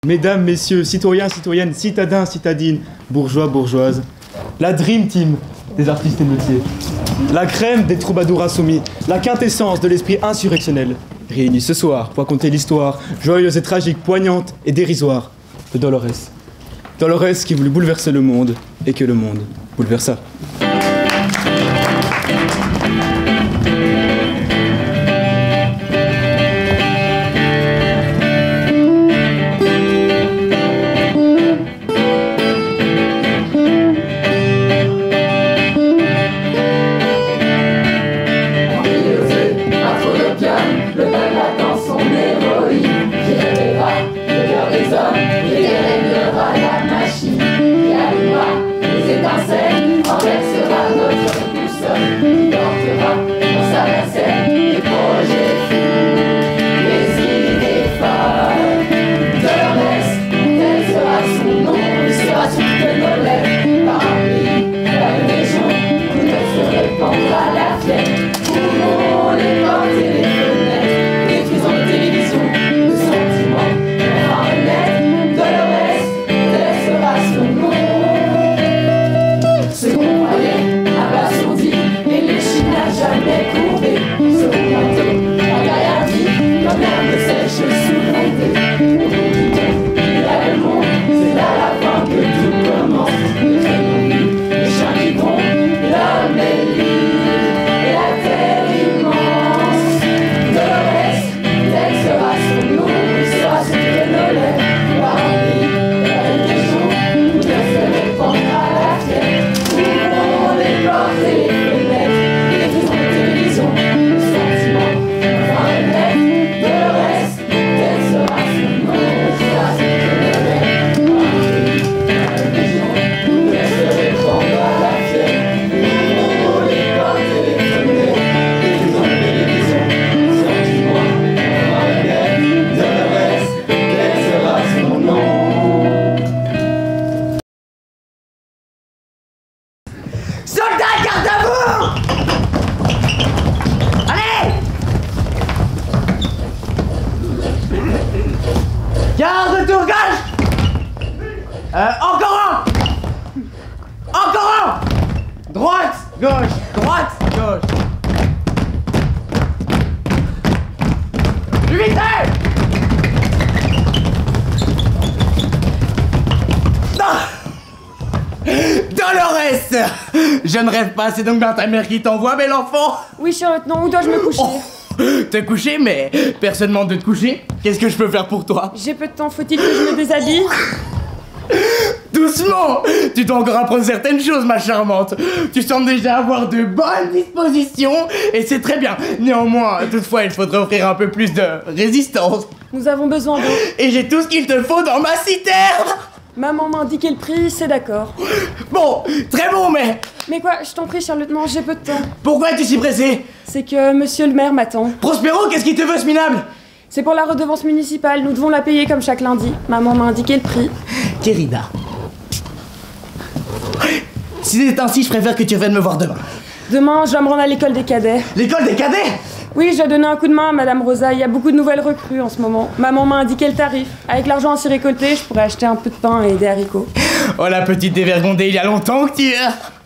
Mesdames, messieurs, citoyens, citoyennes, citadins, citadines, bourgeois, bourgeoises, la Dream Team des artistes et métiers, la crème des troubadours insoumis, la quintessence de l'esprit insurrectionnel, réunis ce soir pour raconter l'histoire joyeuse et tragique, poignante et dérisoire de Dolores. Dolores qui voulut bouleverser le monde et que le monde bouleversa. Je ne rêve pas, c'est donc bien ta mère qui t'envoie, bel enfant. Oui, cher lieutenant, où dois-je me coucher? Te coucher, mais personne ne demande de te coucher. Qu'est-ce que je peux faire pour toi? J'ai peu de temps, faut-il que je me déshabille? Doucement. Tu dois encore apprendre certaines choses, ma charmante. Tu sembles déjà avoir de bonnes dispositions, et c'est très bien. Néanmoins, toutefois, il faudrait offrir un peu plus de résistance. Nous avons besoin d'eau. Et j'ai tout ce qu'il te faut dans ma citerne. Maman m'a indiqué le prix, c'est d'accord. Bon, très bon, mais... Mais quoi, je t'en prie, cher lieutenant, j'ai peu de temps. Pourquoi es-tu si pressé? C'est que monsieur le maire m'attend. Prospero, qu'est-ce qui te veut, ce minable? C'est pour la redevance municipale, nous devons la payer comme chaque lundi. Maman m'a indiqué le prix. Querida. Si c'est ainsi, je préfère que tu reviennes me voir demain. Demain, je dois me rendre à l'école des cadets. L'école des cadets? Oui, je dois donner un coup de main à Madame Rosa. Il y a beaucoup de nouvelles recrues en ce moment. Maman m'a indiqué le tarif. Avec l'argent ainsi récolté, je pourrais acheter un peu de pain et des haricots. Oh, la petite dévergondée, il y a longtemps que tu es...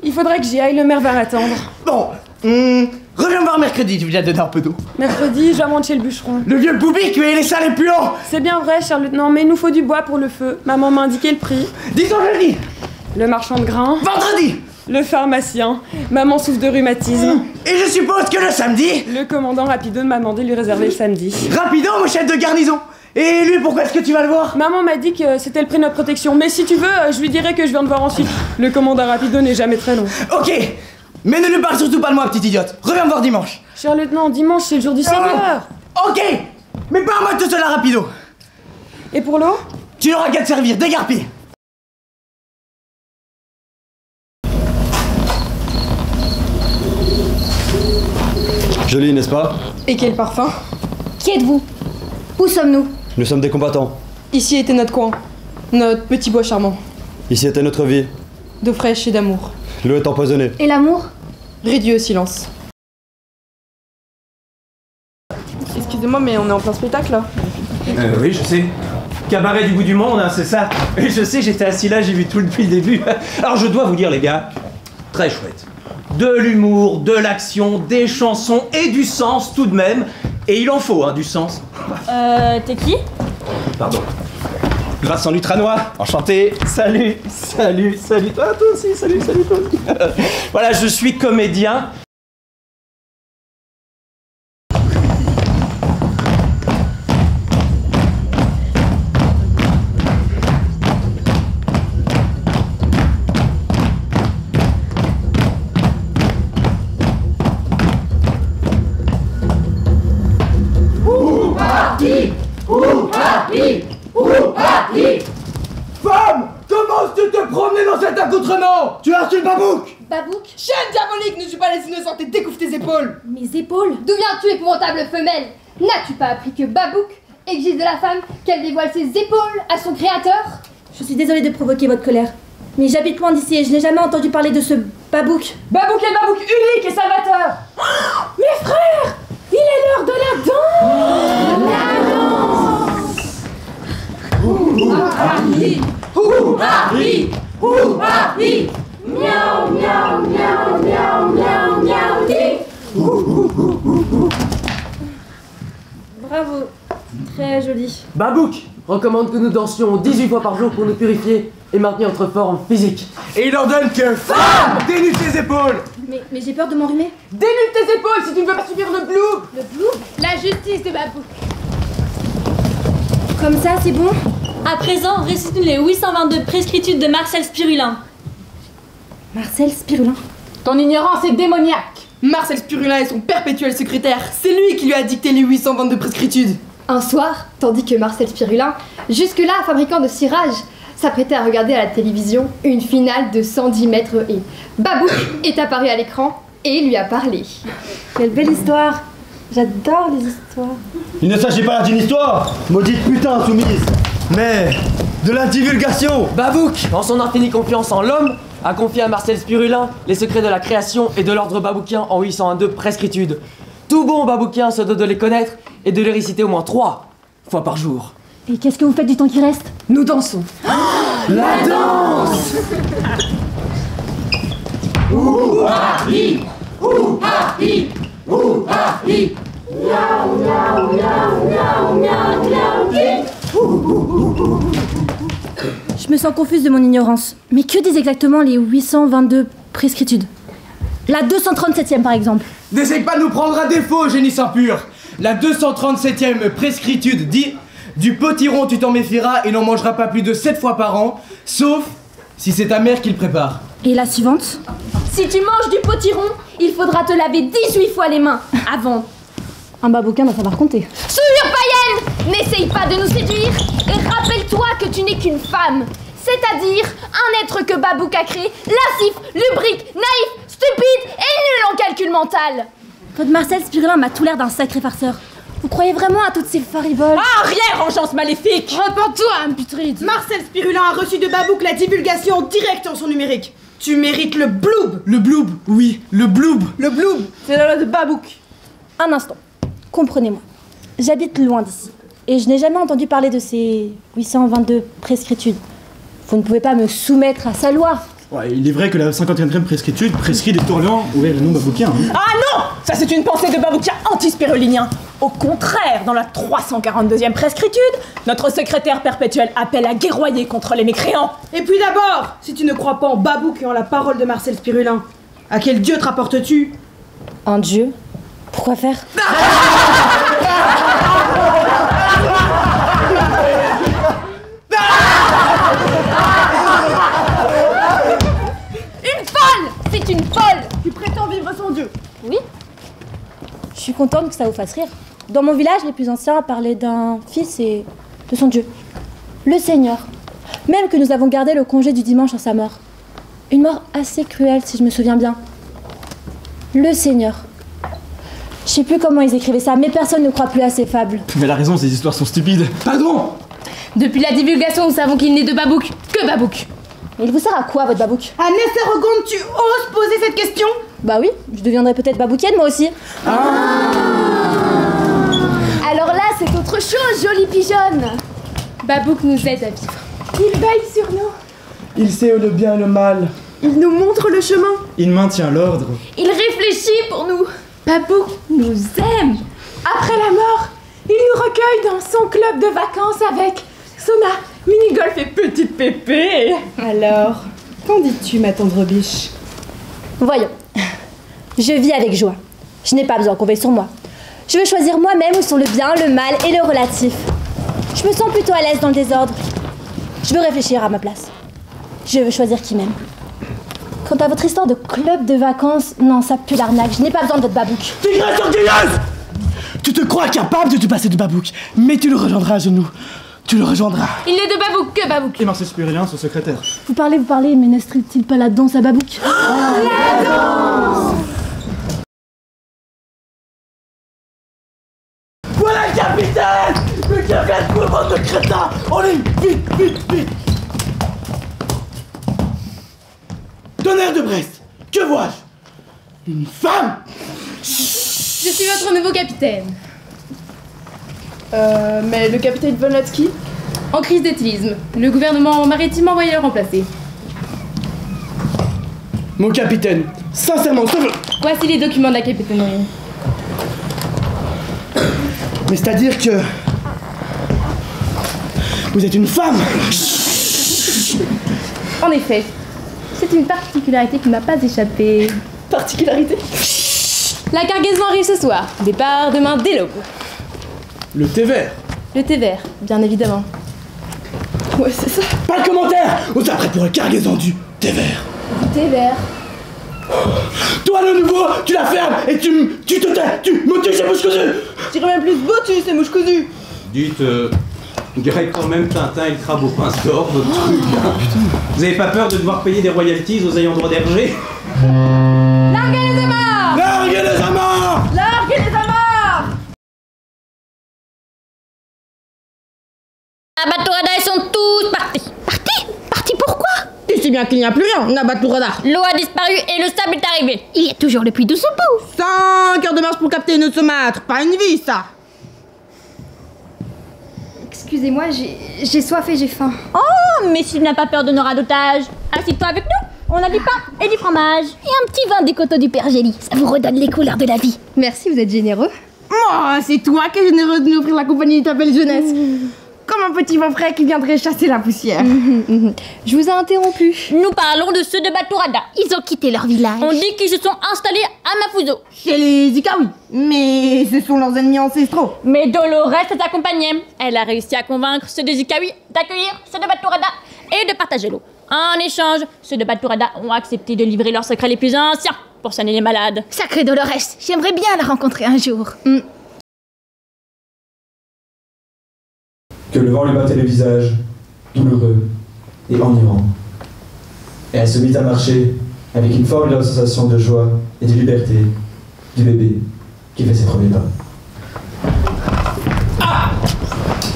Il faudrait que j'y aille, le maire va m'attendre. Bon, reviens me voir mercredi, je vais déjà te donner un peu d'eau. Mercredi, je dois me rendre chez le bûcheron. Le vieux Boubic, mais il est sale et puant. C'est bien vrai, cher lieutenant, mais il nous faut du bois pour le feu. Maman m'a indiqué le prix. Disons jeudi. Le marchand de grains. Vendredi. Le pharmacien. Maman souffre de rhumatisme. Et je suppose que le samedi... Le commandant Rapido m'a demandé de lui réserver le samedi. Rapido, mon chef de garnison. Et lui, pourquoi est-ce que tu vas le voir? Maman m'a dit que c'était le prix de notre protection. Mais si tu veux, je lui dirai que je viens de voir ensuite. Le commandant Rapido n'est jamais très long. Ok. Mais ne lui parle surtout pas de moi, petite idiote. Reviens me voir dimanche. Cher lieutenant, dimanche, c'est le jour du Seigneur. Ok. Mais pas à moi tout seul à Rapido. Et pour l'eau? Tu n'auras qu'à te servir, dégarpille. Joli, n'est-ce pas? Et quel parfum! Qui êtes-vous? Où sommes-nous? Nous sommes des combattants. Ici était notre coin, notre petit bois charmant. Ici était notre vie. D'eau fraîche et d'amour. L'eau est empoisonnée. Et l'amour? Réduit au silence. Excusez-moi, mais on est en plein spectacle là. Oui, je sais. Cabaret du bout du monde, hein, c'est ça. Et je sais, j'étais assis là, j'ai vu tout depuis le début. Alors je dois vous dire les gars, très chouette. De l'humour, de l'action, des chansons et du sens tout de même. Et il en faut, hein, du sens. T'es qui? Pardon. Vincent Lutranois, enchanté. Salut, salut, salut. Toi aussi, salut, salut toi aussi. Voilà, je suis comédien. Femme, comment tu te promener dans cet accoutrement? Tu as reçu le babouk? Babouk? Chaîne diabolique, ne suis pas les innocentes et découvre tes épaules. Mes épaules? D'où viens-tu, épouvantable femelle? N'as-tu pas appris que Babouk exige de la femme qu'elle dévoile ses épaules à son créateur? Je suis désolée de provoquer votre colère, mais j'habite loin d'ici et je n'ai jamais entendu parler de ce Babouk. Babouk est Babouk unique et salvateur. Oh, mes frères, il est l'heure de la danse. La danse. Ouh-ha-hi, ouh-ha-hi, ouh-ha-hi. Miaou, miaou, miaou, miaou, miaou, miaou, hi. Bravo, très joli. Babouk recommande que nous dansions 18 fois par jour pour nous purifier et maintenir notre forme physique. Et il ordonne que femme dénude ses épaules. Mais j'ai peur de m'enrhumer. Dénude tes épaules si tu ne veux pas subir le blou. Le blou? La justice de Babouk. Comme ça, c'est bon? À présent, récite-nous les 822 prescritudes de Marcel Spirulin. Marcel Spirulin? Ton ignorance est démoniaque. Marcel Spirulin est son perpétuel secrétaire. C'est lui qui lui a dicté les 822 prescritudes. Un soir, tandis que Marcel Spirulin, jusque-là fabricant de cirage, s'apprêtait à regarder à la télévision une finale de 110 mètres haies, Babouk est apparu à l'écran et lui a parlé. Quelle belle histoire! J'adore les histoires. Il ne s'agit pas là d'une histoire, maudite putain soumise, mais de la divulgation. Babouk, en son infinie confiance en l'homme, a confié à Marcel Spirulin les secrets de la création et de l'ordre baboukien en 822 prescritudes. Tout bon baboukien se doit de les connaître et de les réciter au moins 3 fois par jour. Et qu'est-ce que vous faites du temps qui reste? Nous dansons. La danse. Ouh-ha-hi, ouh-ha-hi, ouh-ha-hi. Miaou, miaou, miaou, miaou, miaou, miaou, hi. Je me sens confuse de mon ignorance. Mais que disent exactement les 822 prescritudes? La 237e par exemple. N'essaye pas de nous prendre à défaut, génie impur. La 237e prescritude dit: du potiron tu t'en méfieras et n'en mangeras pas plus de 7 fois par an, sauf si c'est ta mère qui le prépare. Et la suivante? Si tu manges du potiron, il faudra te laver 18 fois les mains avant. Un babouquin doit savoir compter. Souillure païenne, n'essaye pas de nous séduire et rappelle-toi que tu n'es qu'une femme, c'est-à-dire un être que Babouk a créé, lascif, lubrique, naïf, stupide et nul en calcul mental. Votre Marcel Spirulin m'a tout l'air d'un sacré farceur. Vous croyez vraiment à toutes ces fariboles? Arrière, engeance maléfique. Repends-toi, imputride. Marcel Spirulin a reçu de Babouk la divulgation directe en son numérique. Tu mérites le bloob. Le bloob, oui, le bloob. Le bloob, c'est la loi de Babouk. Un instant, comprenez-moi. J'habite loin d'ici et je n'ai jamais entendu parler de ces 822 prescritudes. Vous ne pouvez pas me soumettre à sa loi. Ouais, il est vrai que la 51e prescritude prescrit des tourlents ouvrez le nom babouquien. Hein. Ah non, ça c'est une pensée de baboukien anti-spirulinien. Au contraire, dans la 342e prescritude, notre secrétaire perpétuel appelle à guerroyer contre les mécréants. Et puis d'abord, si tu ne crois pas en Babouk et en la parole de Marcel Spirulin, à quel dieu te rapportes-tu? Un dieu? Pourquoi faire? Une folle! C'est une folle! Tu prétends vivre sans dieu. Oui. Je suis contente que ça vous fasse rire. Dans mon village, les plus anciens parlaient d'un fils et de son dieu. Le Seigneur. Même que nous avons gardé le congé du dimanche à sa mort. Une mort assez cruelle, si je me souviens bien. Le Seigneur. Je sais plus comment ils écrivaient ça, mais personne ne croit plus à ces fables. Mais elle a raison, ces histoires sont stupides. Pardon. Depuis la divulgation, nous savons qu'il n'est de Babouk que Babouk. Mais il vous sert à quoi, votre babouk? Agnès Arrogante, tu oses poser cette question? Bah oui, je deviendrai peut-être baboukienne moi aussi. Alors là, c'est autre chose, jolie pigeonne. Babouk nous aide à vivre. Il veille sur nous. Il sait le bien et le mal. Il nous montre le chemin. Il maintient l'ordre. Il réfléchit pour nous. Babouk nous aime. Après la mort, il nous recueille dans son club de vacances avec sauna, mini-golf et petite pépé. Alors, qu'en dis-tu, ma tendre biche? Voyons. Je vis avec joie. Je n'ai pas besoin qu'on veille sur moi. Je veux choisir moi-même où sont le bien, le mal et le relatif. Je me sens plutôt à l'aise dans le désordre. Je veux réfléchir à ma place. Je veux choisir qui m'aime. Quant à votre histoire de club de vacances, non, ça pue l'arnaque. Je n'ai pas besoin de votre babouk. Tigresse orgueilleuse! Tu te crois capable de te passer de babouk, mais tu le rejoindras à genoux. Tu le rejoindras. Il n'est de Babouk que Babouk. Et Marcel Spirulin, son secrétaire. Vous parlez, mais n'inscrit-il pas la danse à babouk? La danse! Voilà le capitaine! Mais que faites-vous, bande de crétins? On est vite! Tonnerre de Brest, que vois-je? Une femme? Je suis votre nouveau capitaine. Mais le capitaine Volnotsky? En crise d'éthylisme, le gouvernement maritime a envoyé le remplacer. Mon capitaine, sincèrement, ça veut... Voici les documents de la capitainerie. Mais c'est-à-dire que... Vous êtes une femme? En effet, c'est une particularité qui ne m'a pas échappé. Particularité? La cargaison arrive ce soir. Départ demain dès l'aube. Le thé vert. Le thé vert, bien évidemment. Ouais, c'est ça. Pas de commentaire! On s'apprête pour la cargaison du thé vert. Du thé vert. Toi, le nouveau, tu la fermes et tu te tais! Tu me tues, c'est mouche cousue! Je dirais même plus beau, tu c'est mouche cousue. Dites, on dirait quand même Tintin et le crabe au pince d'or, votre truc. Hein. Vous avez pas peur de devoir payer des royalties aux ayants droit d'Hergé? Larguez les amarres! Larguez les amarres! Larguez les amarres! Abaturada, ils sont tous partis. Partis pourquoi? Tu sais bien qu'il n'y a plus rien, Nabaturada. L'eau a disparu et le sable est arrivé. Il y a toujours le puits de Soubou. 5 heures de marche pour capter une saumâtre, pas une vie, ça. Excusez-moi, j'ai soif et j'ai faim. Oh, mais s'il n'a pas peur de nos radotages, assieds-toi avec nous. On a du pain et du fromage. Et un petit vin des coteaux du Père Gély. Ça vous redonne les couleurs de la vie. Merci, vous êtes généreux. Moi, c'est toi qui es généreux de nous offrir la compagnie de ta belle jeunesse. Comme un petit vent frais qui viendrait chasser la poussière. Je vous ai interrompu. Nous parlons de ceux de Baturada. Ils ont quitté leur village. On dit qu'ils se sont installés à Mafuzo. Chez les Ikawi. Mais ce sont leurs ennemis ancestraux. Mais Dolores les accompagnait. Elle a réussi à convaincre ceux des Ikawi d'accueillir ceux de Baturada et de partager l'eau. En échange, ceux de Baturada ont accepté de livrer leurs secrets les plus anciens pour soigner les malades. Sacrée Dolores, j'aimerais bien la rencontrer un jour. Que le vent lui battait le visage, douloureux et enivrant. Et elle se mit à marcher avec une formidable sensation de joie et de liberté du bébé qui fait ses premiers pas. Ah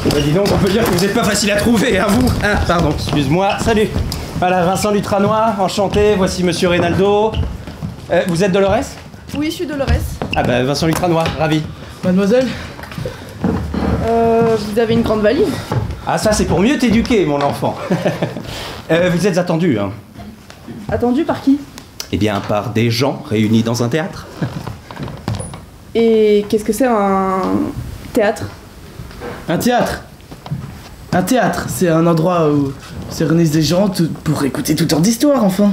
bah dis donc, on peut dire que vous n'êtes pas facile à trouver, hein, vous? Ah, pardon, excuse-moi. Salut. Voilà, Vincent Lutranois, enchanté. Voici Monsieur Reynaldo. Vous êtes Dolores? Oui, je suis Dolores. Ah bah Vincent Lutranois, ravi. Mademoiselle, vous avez une grande valise. Ah ça c'est pour mieux t'éduquer, mon enfant. Vous êtes attendu, hein? Attendu par qui? Eh bien par des gens réunis dans un théâtre. Et qu'est-ce que c'est un théâtre? Un théâtre. Un théâtre, c'est un endroit où se réunissent des gens pour écouter toutes sortes d'histoires, enfin.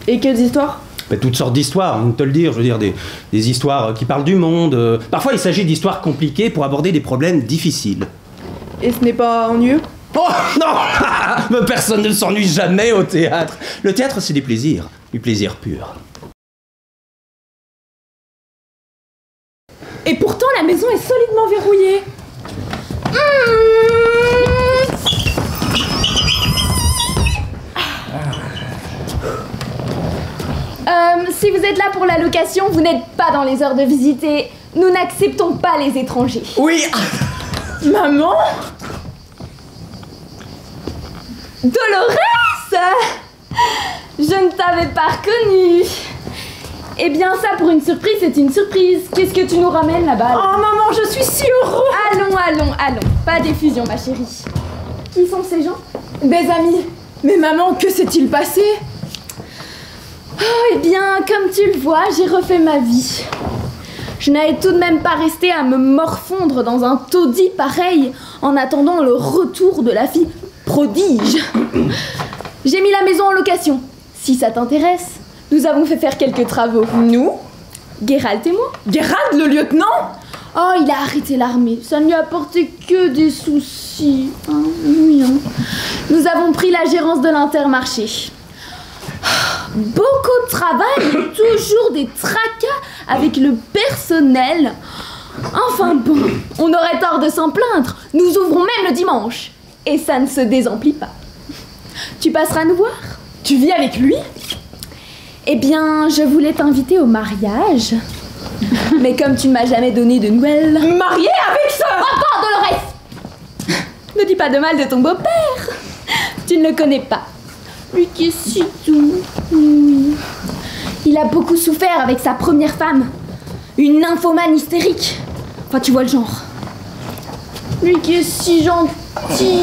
Et quelles histoires? Toutes sortes d'histoires, on te le dire, je veux dire des histoires qui parlent du monde. Parfois il s'agit d'histoires compliquées pour aborder des problèmes difficiles. Et ce n'est pas ennuyeux? Oh non! Personne ne s'ennuie jamais au théâtre. Le théâtre c'est du plaisir pur. Et pourtant la maison est solidement verrouillée. Si vous êtes là pour la location, vous n'êtes pas dans les heures de visite et nous n'acceptons pas les étrangers. Oui. Maman? Dolores! Je ne t'avais pas reconnue. Eh bien ça pour une surprise, c'est une surprise. Qu'est-ce que tu nous ramènes là-bas? Oh maman, je suis si heureux. Allons. Pas d'effusion ma chérie. Qui sont ces gens? Des amis. Mais maman, que s'est-il passé? Oh, eh bien, comme tu le vois, j'ai refait ma vie. Je n'allais tout de même pas rester à me morfondre dans un taudis pareil en attendant le retour de la fille prodige. J'ai mis la maison en location. Si ça t'intéresse, nous avons fait faire quelques travaux. Nous? Gérald et moi. Gérald, le lieutenant? Oh, il a arrêté l'armée. Ça ne lui a apporté que des soucis. Hein, oui, hein. Nous avons pris la gérance de l'Intermarché. Beaucoup de travail, toujours des tracas avec le personnel. Enfin bon, on aurait tort de s'en plaindre. Nous ouvrons même le dimanche. Et ça ne se désemplit pas. Tu passeras nous voir? Tu vis avec lui? Eh bien, je voulais t'inviter au mariage. Mais comme tu ne m'as jamais donné de nouvelles... Marié avec ça? Attends, Dolores! Ne dis pas de mal de ton beau-père. Tu ne le connais pas. Lui qui est si doux. Oui. Il a beaucoup souffert avec sa première femme. Une nymphomane hystérique. Enfin, tu vois le genre. Lui qui est si gentil.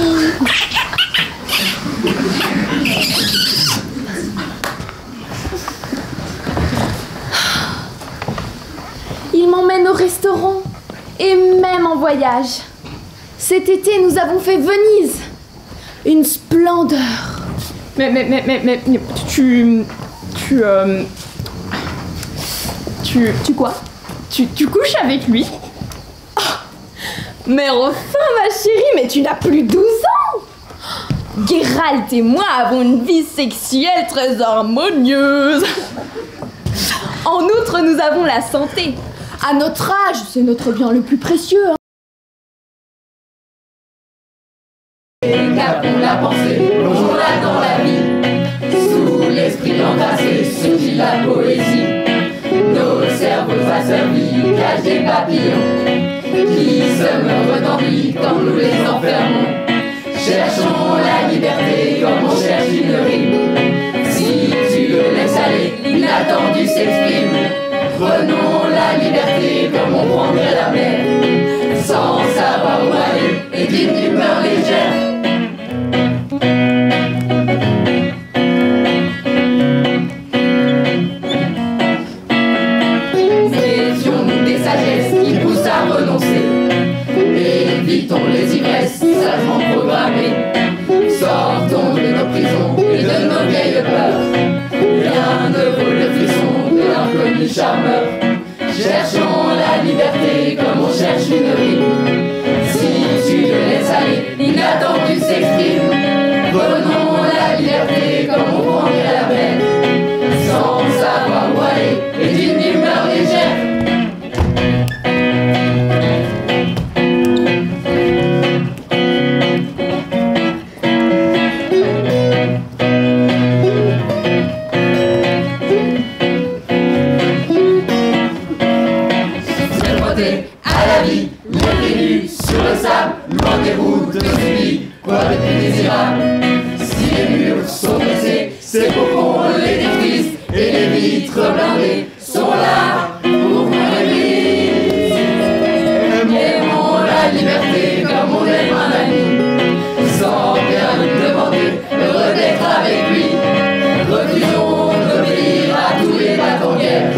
Il m'emmène au restaurant et même en voyage. Cet été, nous avons fait Venise. Une splendeur. Mais tu quoi? Tu couches avec lui? Oh, mais enfin, ma chérie, mais tu n'as plus 12 ans. Gérald et moi avons une vie sexuelle très harmonieuse. En outre, nous avons la santé. À notre âge, c'est notre bien le plus précieux. Hein. Capons la pensée, plongeons-la dans la vie. Sous l'esprit embrassé, surgit la poésie. Nos cerveaux asservis cachent des papillons qui se meurent d'envie quand nous les enfermons. Cherchons la liberté comme on cherche une rime. Si tu le laisses aller, l'inattendu s'exprime. Prenons la liberté comme on prendrait la mer, sans savoir où aller et d'une humeur légère. Méfions-nous des sagesses qui poussent à renoncer. Évitons les ivresses sagement programmées. Sortons de nos prisons et de nos vieilles peurs. Rien ne vaut le frisson de l'inconnu charmeur. Cherchons la liberté comme on cherche une rime. Si tu le laisses aller, l'inattendu s'exprime. Prenons la liberté comme on prendrait la mer, sans savoir où aller et d'une humeur légère. À la vie, les pieds nus sur le sable, loin des routes de vie, quoi de plus désirable? Si les murs sont brisés, c'est pour qu'on les détruise, et les vitres blindées sont là pour qu'on les brise. Aimons la liberté comme on aime un ami, sans bien nous demander, heureux d'être avec lui. Refusons d'obéir à tous les battants en guerre,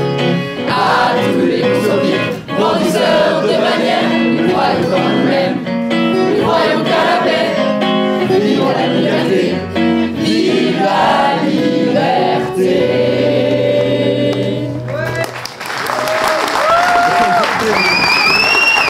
à tous les consommés, brandisseurs de manière, croyons comme